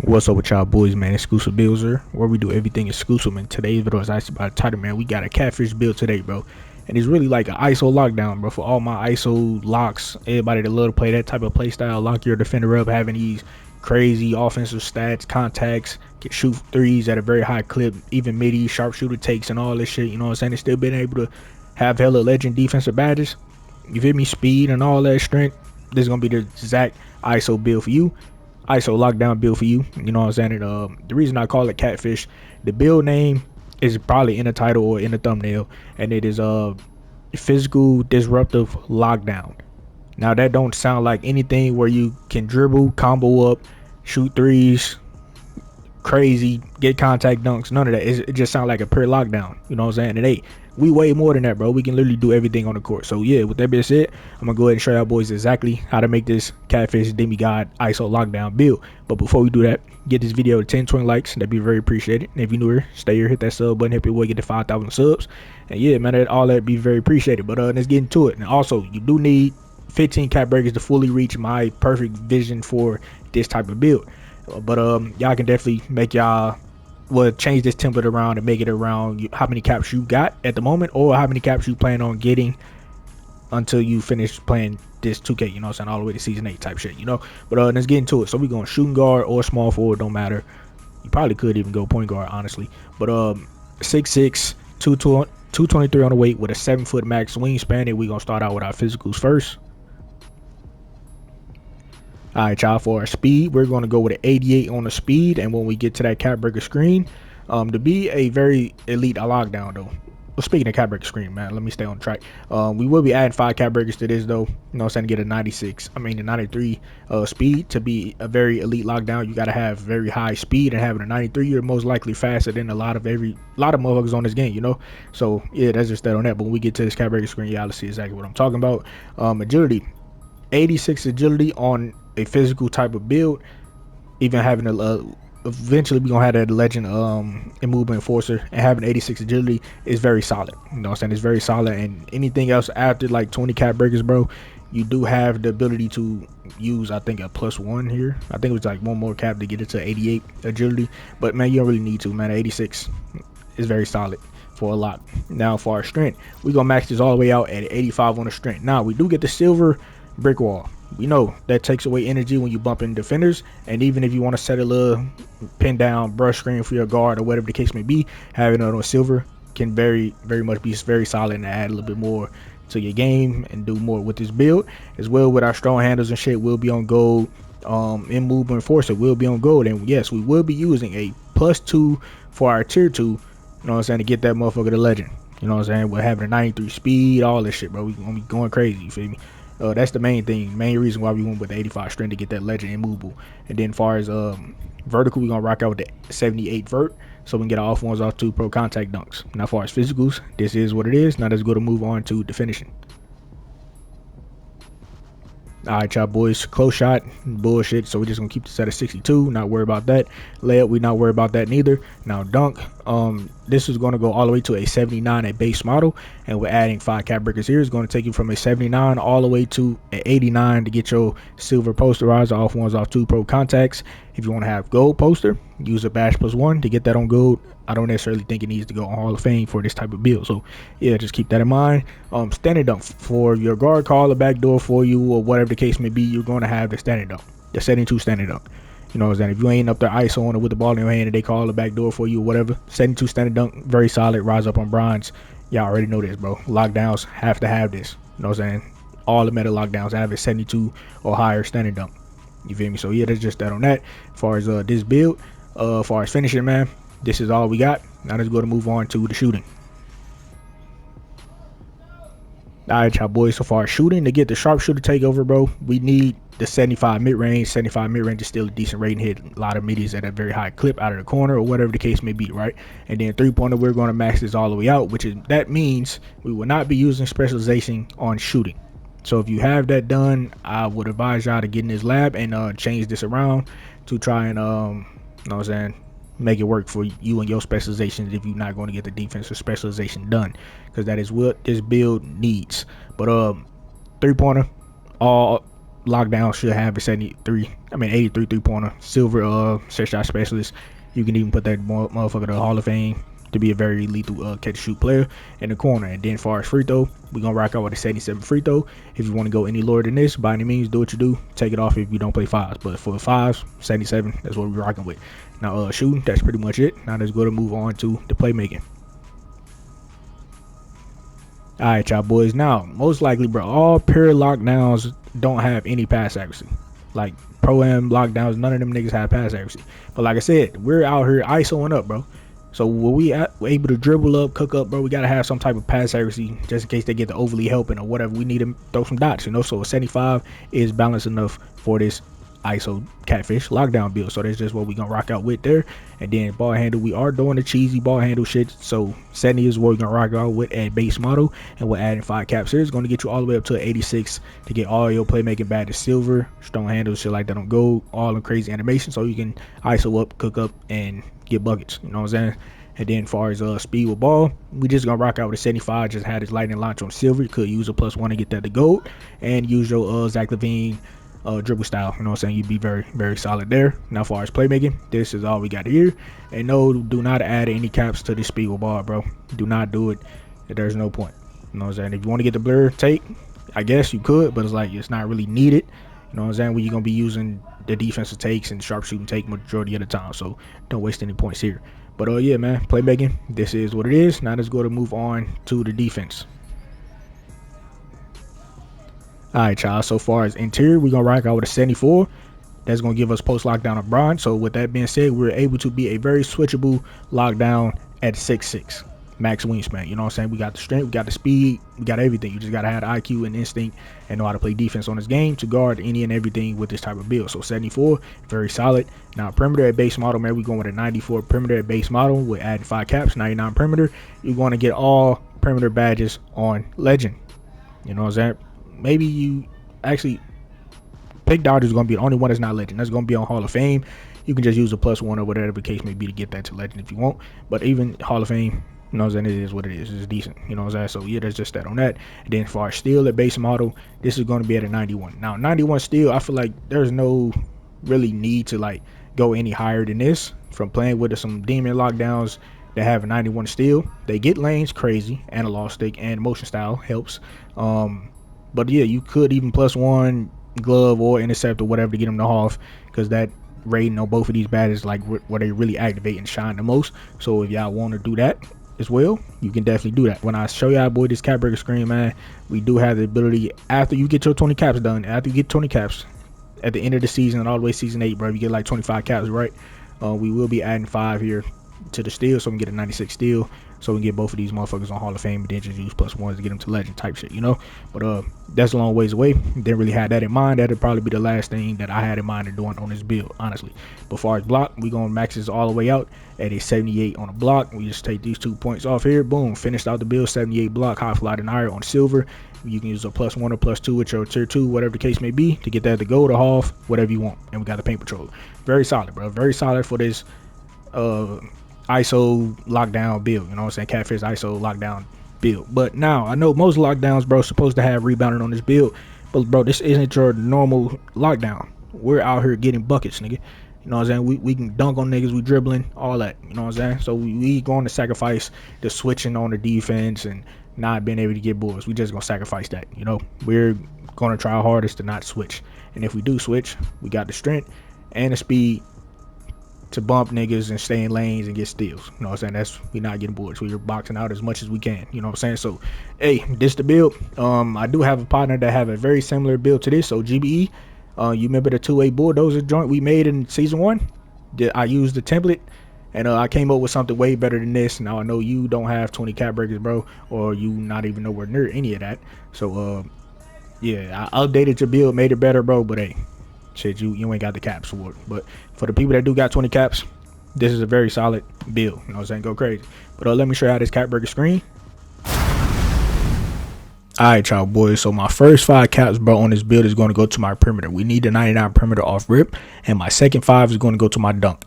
What's up with y'all boys, man? Exclusivebuildz here, where we do everything exclusive. And today's video is actually about the title, man. We got a catfish build today, bro. And it's really like an ISO lockdown, bro. For all my ISO locks, everybody that love to play that type of play style, lock your defender up, having these crazy offensive stats, contacts, can shoot threes at a very high clip, even midi, sharpshooter takes, and all this shit. You know what I'm saying? And still being able to have hella legend defensive badges. You feel me? Speed and all that strength. This is gonna be the exact ISO build for you. ISO lockdown build for you. You know what I'm saying? And, the reason I call it catfish, the build name is probably in the title or in the thumbnail, and it is physical disruptive lockdown. Now that don't sound like anything where you can dribble, combo up, shoot threes, crazy, get contact dunks, none of that. It just sounds like a pure lockdown. You know what I'm saying? And we way more than that, bro. We can literally do everything on the court. So yeah, with that being said, I'm gonna go ahead and show y'all boys exactly how to make this catfish demigod ISO lockdown build. But before we do that, get this video to 10-20 likes. That'd be very appreciated. And if you're new here, stay here, hit that sub button, help your boy get to 5,000 subs. And yeah, man, all that be very appreciated. But let's get into it. And also, you do need 15 cap breakers to fully reach my perfect vision for this type of build. But y'all can definitely make y'all change this template around and make it around how many caps you got at the moment, or how many caps you plan on getting until you finish playing this 2K, you know what I'm saying, all the way to season 8 type shit, you know. But let's get into it. So we're going shooting guard or small forward, don't matter. You probably could even go point guard, honestly. But 6'6", 223 on the weight with a 7-foot max wingspan. And we're gonna start out with our physicals first. Alright, y'all, for our speed, we're going to go with an 88 on the speed. And when we get to that cap breaker screen, to be a very elite lockdown, though. Well, speaking of cap breaker screen, man, let me stay on track. We will be adding 5 cap breakers to this, though. You know what I'm saying? To get a 93 speed. To be a very elite lockdown, you got to have very high speed. And having a 93, you're most likely faster than a lot of motherfuckers on this game, you know. So yeah, that's just that on that. But when we get to this cap breaker screen, y'all see exactly what I'm talking about. Agility, 86 agility on a physical type of build. Even having eventually we're gonna have that legend immovable enforcer, and having 86 agility is very solid. You know what I'm saying? It's very solid. And anything else after like 20 cap breakers, bro, you do have the ability to use, I think, a +1 here. I think it was like one more cap to get it to 88 agility, but man, you don't really need to, man. 86 is very solid for a lot. Now for our strength, we're gonna max this all the way out at 85 on the strength. Now we do get the silver brick wall. We know that takes away energy when you bump in defenders, and even if you want to set a little pin down brush screen for your guard or whatever the case may be, having it on silver can very much be very solid and add a little bit more to your game and do more with this build. As well, with our strong handles and shit, will be on gold. Immovable enforcer will be on gold, and yes, we will be using a +2 for our tier 2, you know what I'm saying, to get that motherfucker to legend. You know what I'm saying? We're having a 93 speed, all this shit, bro. We gonna be going crazy, you feel me? That's the main reason why we went with the 85 strength, to get that legend immovable. And then as far as vertical, we're gonna rock out with the 78 vert, so we can get our off ones off 2 pro contact dunks. Now as far as physicals, this is what it is. Now let's go to move on to the finishing. Alright, y'all boys, close shot bullshit, so we're just gonna keep this at a 62, not worry about that. Layup, we not worry about that neither. Now dunk, this is going to go all the way to a 79 at base model, and we're adding 5 cap breakers here. It's going to take you from a 79 all the way to an 89 to get your silver posterizer off ones off 2 pro contacts. If you want to have gold poster, use a bash +1 to get that on gold. I don't necessarily think it needs to go on Hall of Fame for this type of build, so yeah, just keep that in mind. Standing dunk, for your guard call a backdoor for you or whatever the case may be, you're going to have the standing dunk, the 72 standing dunk. You know what I'm saying? If you ain't up there ISO on it with the ball in your hand and they call a backdoor for you or whatever, 72 standing dunk, very solid. Rise up on bronze. Y'all already know this, bro. Lockdowns have to have this. You know what I'm saying? All the meta lockdowns have a 72 or higher standing dunk. You feel me? So yeah, that's just that on that. As far as this build, as far as finishing, man, this is all we got. Now let's go to move on to the shooting. Alright, y'all boys, so far as shooting, to get the sharpshooter takeover, bro, we need the 75 mid-range. 75 mid-range is still a decent rating, hit a lot of middies at a very high clip out of the corner or whatever the case may be, right? And then 3-pointer, we're going to max this all the way out, that means we will not be using specialization on shooting. So if you have that done, I would advise y'all to get in this lab and change this around to try and you know what I'm saying, make it work for you and your specializations if you're not going to get the defensive specialization done, because that is what this build needs. But 3-pointer, all lockdown should have a 83 3-pointer, silver set shot specialist. You can even put that motherfucker to Hall of Fame to be a very lethal catch shoot player in the corner. And then as far as free throw, we're gonna rock out with a 77 free throw. If you want to go any lower than this, by any means, do what you do. Take it off if you don't play fives. But for fives, 77, that's what we're rocking with. Now shooting, that's pretty much it. Now let's go to move on to the playmaking. Alright, y'all boys. Now, most likely, bro, all pure lockdowns don't have any pass accuracy. Like pro-am lockdowns, none of them niggas have pass accuracy. But like I said, we're out here ISOing up, bro. So when we're able to dribble up, cook up, bro, we got to have some type of pass accuracy just in case they get the overly helping or whatever. We need to throw some dots, you know. So a 75 is balanced enough for this ISO catfish lockdown build. So that's just what we're going to rock out with there. And then ball handle, we are doing the cheesy ball handle shit. So 70 is what we're going to rock out with at base model. And we're adding 5 caps here. It's going to get you all the way up to 86 to get all your playmaking bad to silver, stone handles, shit like that on gold, all in crazy animation. So you can ISO up, cook up, and get buckets. You know what I'm saying? And then as far as speed with ball, we just gonna rock out with a 75. Just had his lightning launch on silver. You could use a +1 to get that to gold, and use your Zach LaVine dribble style. You know what I'm saying? You'd be very, very solid there. Now as far as playmaking, this is all we got here. And no, do not add any caps to this speed with ball, bro. Do not do it. There's no point. You know what I'm saying? If you want to get the blur take, I guess you could, but it's like it's not really needed. You know what I'm saying? Where you're gonna be using the defensive takes and sharpshooting take majority of the time, so don't waste any points here. But yeah, man, playmaking, this is what it is. Now let's go to move on to the defense. All right, y'all. So far as interior, we're gonna rock out with a 74. That's gonna give us post lockdown of bronze. So with that being said, we're able to be a very switchable lockdown at 6'6". Max wingspan. You know what I'm saying? We got the strength, we got the speed, we got everything. You just gotta have the IQ and instinct and know how to play defense on this game to guard any and everything with this type of build. So 74, very solid. Now perimeter at base model, man, we're going with a 94 perimeter at base model. We're adding 5 caps, 99 perimeter. You're going to get all perimeter badges on legend. You know what I'm saying? Maybe you actually Pick Dodger is going to be the only one that's not legend. That's going to be on Hall of Fame. You can just use a +1 or whatever the case may be to get that to legend if you want. But even Hall of Fame, you know what I'm saying, it is what it is. It's decent. You know what I'm saying? So yeah, there's just that on that. And then as far as steel at base model, this is going to be at a 91. Now 91 steel, I feel like there's no really need to like go any higher than this. From playing with some demon lockdowns that have a 91 steel, they get lanes crazy. Analog stick and motion style helps. But yeah, you could even +1 glove or intercept or whatever to get them to half, because that rating on both of these badges like where they really activate and shine the most. So if y'all want to do that as well, you can definitely do that. When I show y'all boy this cap breaker screen, man, we do have the ability after you get your 20 caps done, after you get 20 caps at the end of the season and all the way season 8, bro, you get like 25 caps, right? We will be adding 5 here to the steel, so we can get a 96 steel, so we can get both of these motherfuckers on Hall of Fame and then just use +1s to get them to legend type shit, you know. But that's a long ways away. Didn't really have that in mind. That'd probably be the last thing that I had in mind of doing on this build, honestly. But as far as block, we gonna max this all the way out at a 78 on a block. We just take these 2 points off here, boom, finished out the build. 78 block, high fly denier on silver. You can use a +1 or +2 with your tier 2, whatever the case may be, to get that to go to half, whatever you want. And we got the paint patrol. Very solid, bro. Very solid for this ISO lockdown build. You know what I'm saying? Catfish ISO lockdown build. But now I know most lockdowns, bro, supposed to have rebounding on this build, but bro, this isn't your normal lockdown. We're out here getting buckets, nigga. You know what I'm saying? We can dunk on niggas, we dribbling, all that. You know what I'm saying? So we going to sacrifice the switching on the defense and not being able to get boards. We just gonna sacrifice that. You know, we're gonna try our hardest to not switch. And if we do switch, we got the strength and the speed to bump niggas and stay in lanes and get steals. You know what I'm saying? We not getting boards. We're boxing out as much as we can. You know what I'm saying? So hey, this the build. I do have a partner that have a very similar build to this. So GBE, you remember the 2A bulldozer joint we made in season 1? I used the template and I came up with something way better than this. Now I know you don't have 20 cap breakers, bro, or you not even nowhere near any of that. So yeah, I updated your build, made it better, bro, but hey, shit, you ain't got the caps for it. But for the people that do got 20 caps, this is a very solid build. You know what I'm saying? Go crazy. But let me show you how this cap breaker screen. Alright, y'all boys, so my first 5 caps, bro, on this build is going to go to my perimeter. We need the 99 perimeter off rip, and my second 5 is going to go to my dunk.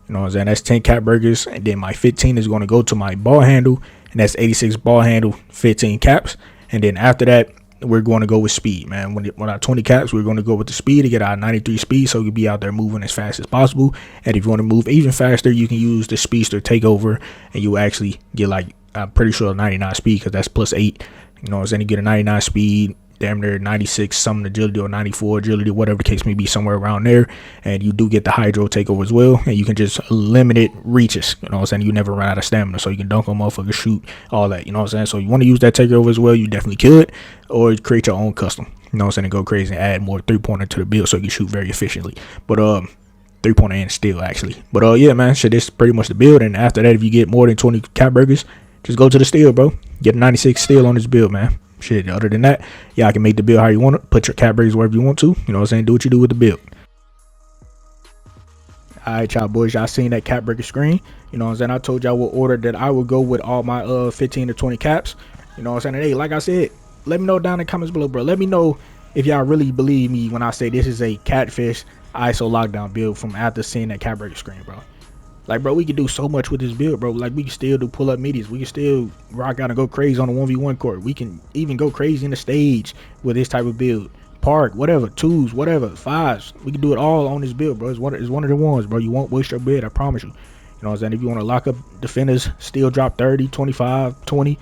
You know what I'm saying? That's 10 cap breakers, and then my 15 is going to go to my ball handle, and that's 86 ball handle, 15 caps. And then after that, we're going to go with speed, man. When our 20 caps, we're going to go with the speed to get our 93 speed, so you'll be out there moving as fast as possible. And if you want to move even faster, you can use the speedster takeover, and you actually get, like, I'm pretty sure 99 speed, because that's +8. You know what I'm saying? You get a 99 speed, damn near 96 something agility, or 94 agility, whatever the case may be, somewhere around there. And you do get the hydro takeover as well, and you can just limited reaches. You know what I'm saying? You never run out of stamina, so you can dunk on motherfuckers, shoot, all that. You know what I'm saying? So you want to use that takeover as well, you definitely could, or create your own custom. You know what I'm saying? And go crazy and add more 3-pointer to the build so you can shoot very efficiently. But 3-pointer and steel, actually. But yeah, man, shit, this is pretty much the build. And after that, if you get more than 20 cap burgers, just go to the steel, bro. Get a 96 steel on this build, man. Shit, other than that, y'all can make the build how you want it. Put your cap breaks wherever you want to. You know what I'm saying? Do what you do with the build. Alright, y'all boys, y'all seen that cap breaker screen. You know what I'm saying? I told y'all what order that I would go with all my 15 to 20 caps. You know what I'm saying? And hey, like I said, let me know down in the comments below, bro. Let me know if y'all really believe me when I say this is a catfish ISO lockdown build from after seeing that cap breaker screen, bro. Like, bro, we can do so much with this build, bro. Like, we can still do pull-up medias. We can still rock out and go crazy on the 1v1 court. We can even go crazy in the stage with this type of build. Park, whatever, twos, whatever, fives. We can do it all on this build, bro. It's one of the ones, bro. You won't waste your build, I promise you. You know what I'm saying? If you want to lock up defenders, still drop 30, 25, 20,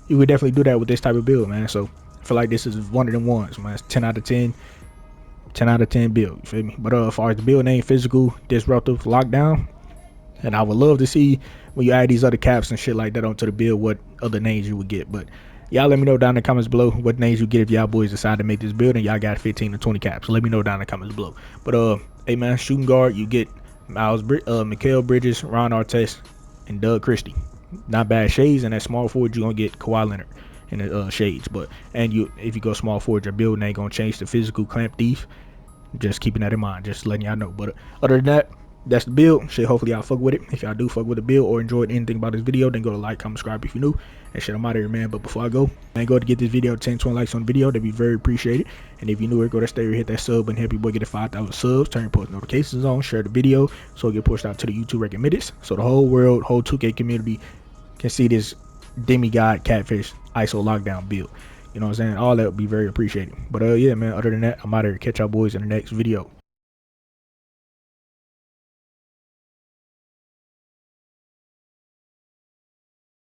you would definitely do that with this type of build, man. So, I feel like this is one of the ones, man. It's 10 out of 10. 10 out of 10 build, you feel me? But as far as the build name, physical, disruptive, lockdown, and I would love to see when you add these other caps and shit like that onto the build, what other names you would get. But y'all let me know down in the comments below what names you get if y'all boys decide to make this build and y'all got 15 to 20 caps. So let me know down in the comments below. But hey man, shooting guard, you get Mikal Bridges, Ron Artest, and Doug Christie. Not bad shades. And that small forward, you're gonna get Kawhi Leonard in the shades. But if you go small forward, your build ain't gonna change to physical clamp thief. Just keeping that in mind, just letting y'all know. But other than that, that's the build. Shit, hopefully y'all fuck with it. If y'all do fuck with the build or enjoyed anything about this video, then go to like, comment, subscribe if you're new. And shit, I'm out of here, man. But before I go, man, go to get this video 10, 20 likes on the video. That'd be very appreciated. And if you're new here, go to stay here, hit that sub and help your boy get to 5,000 subs. Turn post notifications on, share the video so it get pushed out to the YouTube recommended. So the whole world, whole 2K community can see this demigod catfish ISO lockdown build. You know what I'm saying? All that would be very appreciated. But yeah, man, other than that, I'm out of here. Catch y'all boys in the next video.